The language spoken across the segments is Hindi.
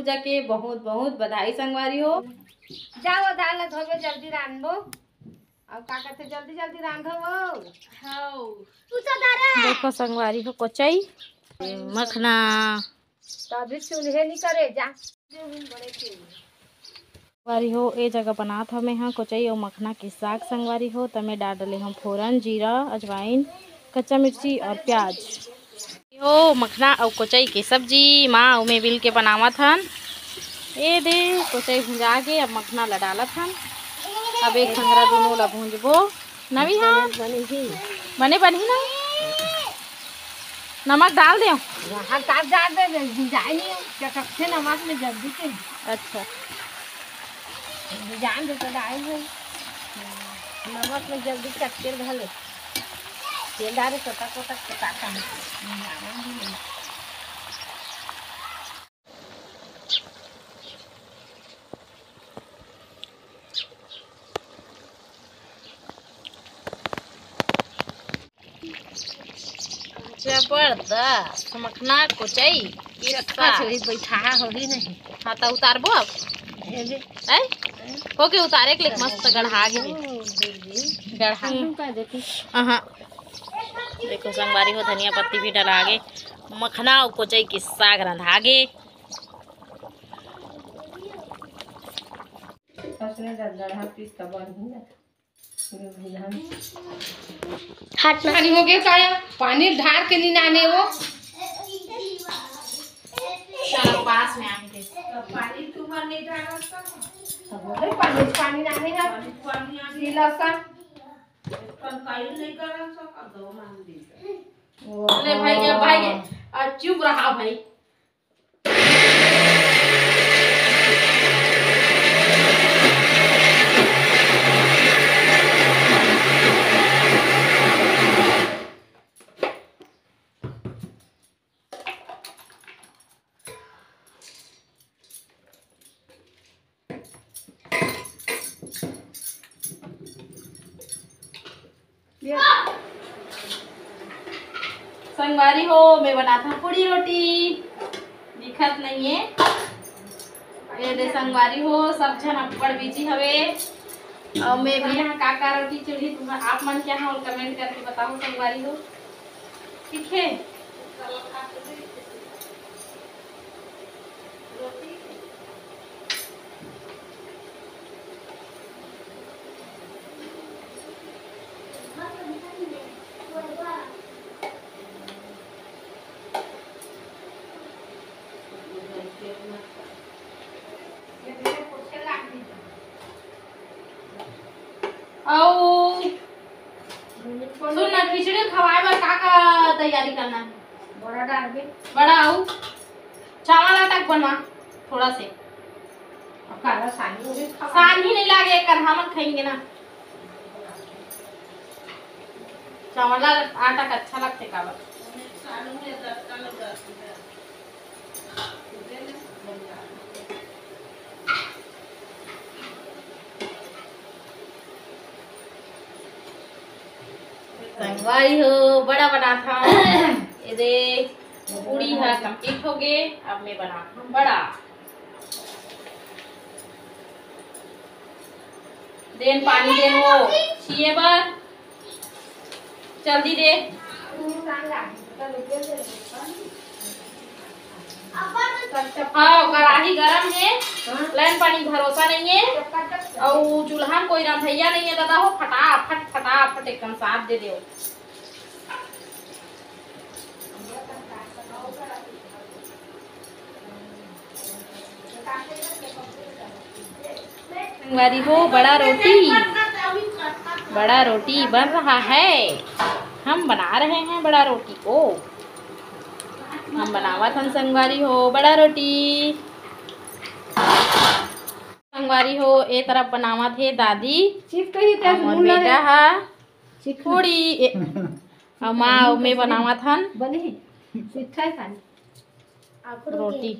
पूजा के बहुत बहुत बधाई संगवारी हो। जाओ दाल धोबे जल्दी रांधबो और का कहते जल्दी जल्दी रांधबो। देखो संगवारी हो कोचई मखना तभी चूल्हे नहीं करे जा संगवारी हो ए जगह बनात हमें हाँ कोचई और मखना के साग संगवारी हो। तमें डाल डले हम फोरन जीरा अजवाइन कच्चा मिर्ची और प्याज हो मखना और कोचई के सब्जी माँ उमें बिल के बनावत हन। ए दे कोचई भुंजा के अब मखना ला डालत हन। अब एक संगरा दोनों ला भूंजबो नवी हाँ बने बनी ना नमक डाल दे वहाँ तार जा दे जाए नहीं चटकते नमक में जल्दी से। अच्छा जान दे तो डाल दे नमक में जल्दी चटके घले तेल डाले छोटा छोटा चटाता है। जबरदस्त मखना कोचई बैठा होगी नहीं। हाँ तो उतारबो अब ओके उतारे के लिए मस्त गढ़ा गे गढ़ा हाँ देखो संगवारी हो धनिया पत्ती भी डला गे मखना और कोचई के साग रंधा गे। हाथ पानी हो गया क्या पानी ढार के निनाने वो पास में आके पानी तुम्हारे नहीं ढारा सब पानी पानी नाने है नीला सा काई नहीं करा सब दो मान दी अरे भाई चुप रहा भाई। संगवारी हो मैं बनाता हूँ पूरी रोटी दिखत नहीं है ये दे संगवारी हो सब जन अब्बड़ बीजी हवे और मैं भी यहाँ का रोटी चूल्ही तुम आप मन क्या हाँ कमेंट करके बताओ संगवारी हो ठीक है। सुन ना खिचड़ी खवाए बर का तैयारी करना है बड़ा डाल दे बड़ा आऊ चावल आटा बनवा थोड़ा से काला सानी हो गई सानी नहीं लागे कर हम खाएंगे ना चावल आटा का अच्छा लगते का संगवारी हो बड़ा बना था ये दे पूरी है कंप्लीट हो गए। अब मैं बनाता हूँ बड़ा देन पानी देन वो छिए बार जल्दी दे हाँ कढ़ाई गरम है लाइन पानी भरोसा नहीं है और चूल्हा कोई रंधैया नहीं है दादा हो फटाफट एकदम साफ दे दो। संगवारी हो बड़ा रोटी बन रहा है। हम बना रहे हैं बड़ा रोटी को हम बनावत हम संगवारी हो बड़ा रोटी। संगवारी हो ए तरफ बनावत है दादी और बेटा है पूरी और माँ में बनावत हन रोटी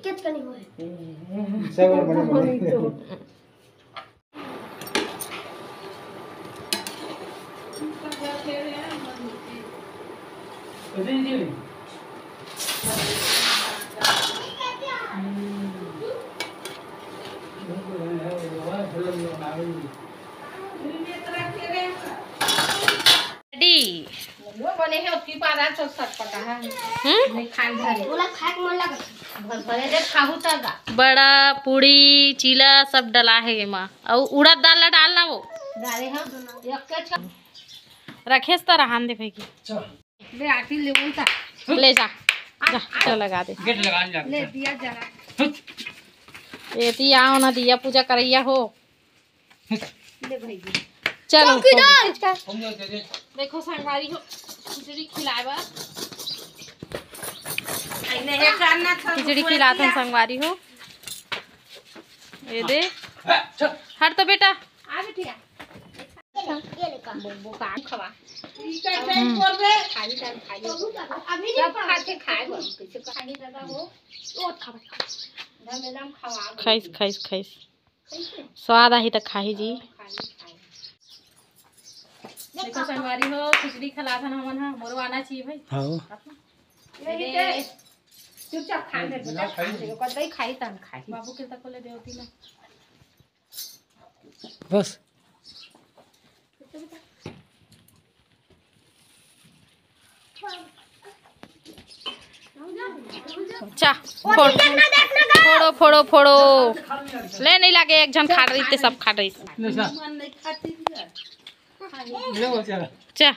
कोने है की पारा तो सटपटा है नहीं खान धरे बोला खाए मन लगा भर भरे दे खाहू तगा बड़ा पूड़ी चीला सब डला है एमा और उड़द दाल ला डालना वो डाले हम एक रखेस तो रहन दे भाई की ले आटी ले उल्टा ले जा जा चल लगा दे गेट लगा जा ले दिया जला ये ती आओ ना दिया पूजा करैया हो ले भाई चलो हम जो दे देखो संगवारी हो खिचड़ी खिलावा नहीं है करना था खिचड़ी खिलाता संगवारी हो ये दे हट तो बेटा आ बेटिया ये ले का वो काम खवा ई का हम्म। टाइम करबे खाली टाइम खाली अभी नहीं खाते खाए हम किसी का खाली दादा हो ओ खावा ना नाम खवा खाइस खाइस खाइस कैसे स्वाद आई तो खाही जी खाली खाए देखो संगवारी हो खिचड़ी खिलाता हमन हा मोरो आना चाहिए भाई हां यही ते चुपचाप खा ले बेटा कदई खाई तन खाई बाबू के तक ले देवती ना बस चा फोड़ो फोड़ो फोड़ो ले नहीं लागे एक जन खा रही थे सब खा रही नशा मन नहीं खाती ले वो चला चा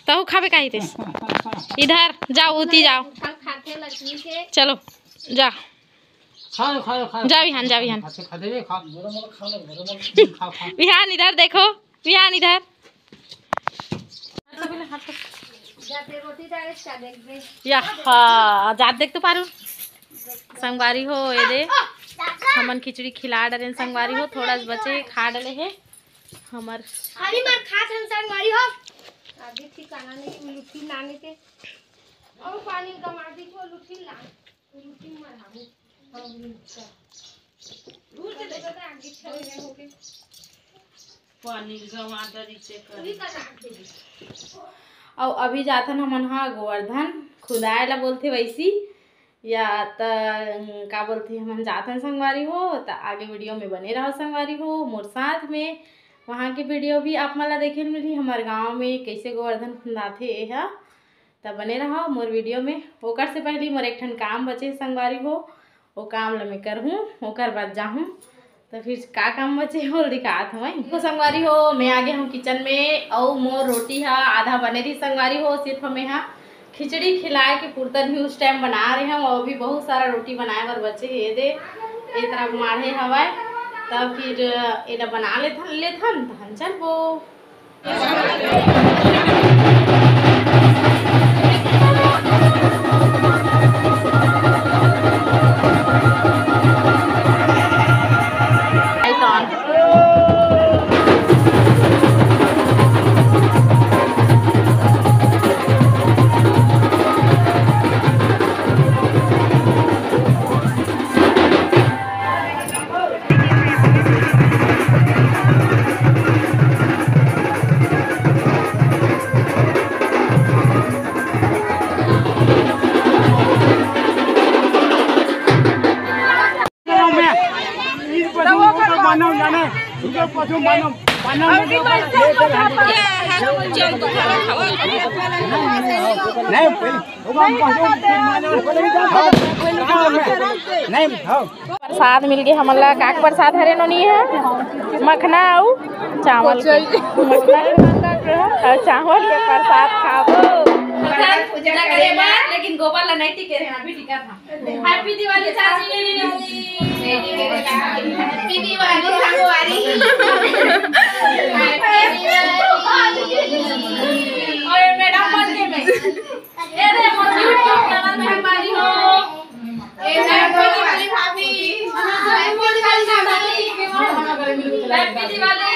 तो खावे काहे थे इधर जाओ उती जाओ फल खाते लक्ष्मी के चलो जा खा जा विहान जा विहान खा दे खा मोरा मोरा खा ले खा खा विहान इधर देखो विहान इधर जाते रोटी डाले खा देख दे या जात देख तो पारू संगवारी हो ये दे हमन खिचड़ी खिला डरे संगवारी हो थोड़ा सा बचे खा डले है हमर खाली मार खा संसार मारी हो आगे ठिकाना नहीं लुटी लाने के और पानी गमा दी को लुटी ला लुटी मार हम दूर से देखो तो आगे चले गए होके पानी गवा दरी से पूरी का नाक दे और अभी जाथन हमन हा गोवर्धन खुदाए ला बोलते वैसी या त का बोलते हमन जाथन संगवारी हो त आगे वीडियो में बने रहो संगवारी हो मोर साथ में वहाँ के वीडियो भी आप मला देखे मिली हमारे गांव में कैसे गोवर्धन खुंदाथे है तब बने रहो मोर वीडियो में ओकर से पहले मोर एक ठन काम बचे संगवारी हो वो काम ला मैं करहूँ ओकर बाद जाहूँ तो फिर का काम बचे हो दिखात हूँ तो संगवारी हो मैं आगे हूँ किचन में और मोर रोटी है आधा बने रही संगवारी हो सिर्फ हमें यहाँ खिचड़ी खिलाए के पुरतन ही उस टाइम बना रहे हैं और भी बहुत सारा रोटी बनाए बर बचे ये दे ये तरह माढ़े हवाए तब फिर एला बना लेथन तहन चलबो प्रसाद मिल गए हमला का प्रसाद हरे नो नहीं है मखना और चावल के मखना और चावल के प्रसाद खाबो पूजा करे बा लेकिन गोपाल ला नहीं टिके रहना भी टिका था हैप्पी दिवाली चाची हैप्पी दिवाली संगवारी और मैडम बन के मैं ये रे मोर यूट्यूब चैनल में हमारी हो ए हैप्पी दिवाली भाभी happy Diwali happy Diwali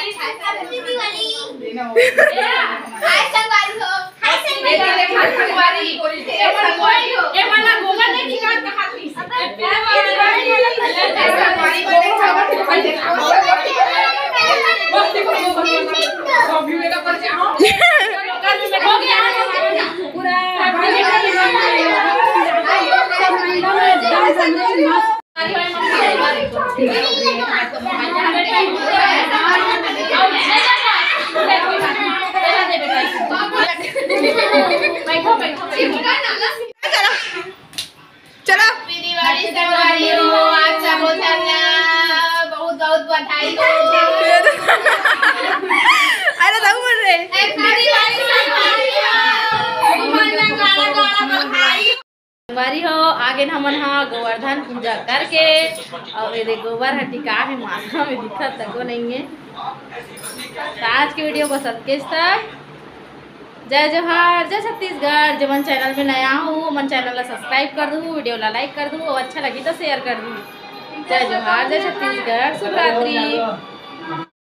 happy Diwali hi संगवारी हो हाय संगवारी ए मना गोगा नहीं ठिकान कहा थी हैप्पी दिवाली कॉफी में कर जाओ हो गया पूरा बधाई हो। अरे दऊ बोल रहे संगवारी हो आगे हमन हा गोवर्धन पूजा करके और मेरे गोबर हटी का है माथा में दिखत तको नहीं है। तो आज की वीडियो बस अतकेच तक। जय जोहार, जय छत्तीसगढ़। जो मन चैनल में नया हो मन चैनल ला सब्सक्राइब कर दूँ, वीडियो ला लाइक कर दूँ और अच्छा लगी तो शेयर कर दूँ। जय जोहार, जय छत्तीसगढ़। शुभ रात्रि।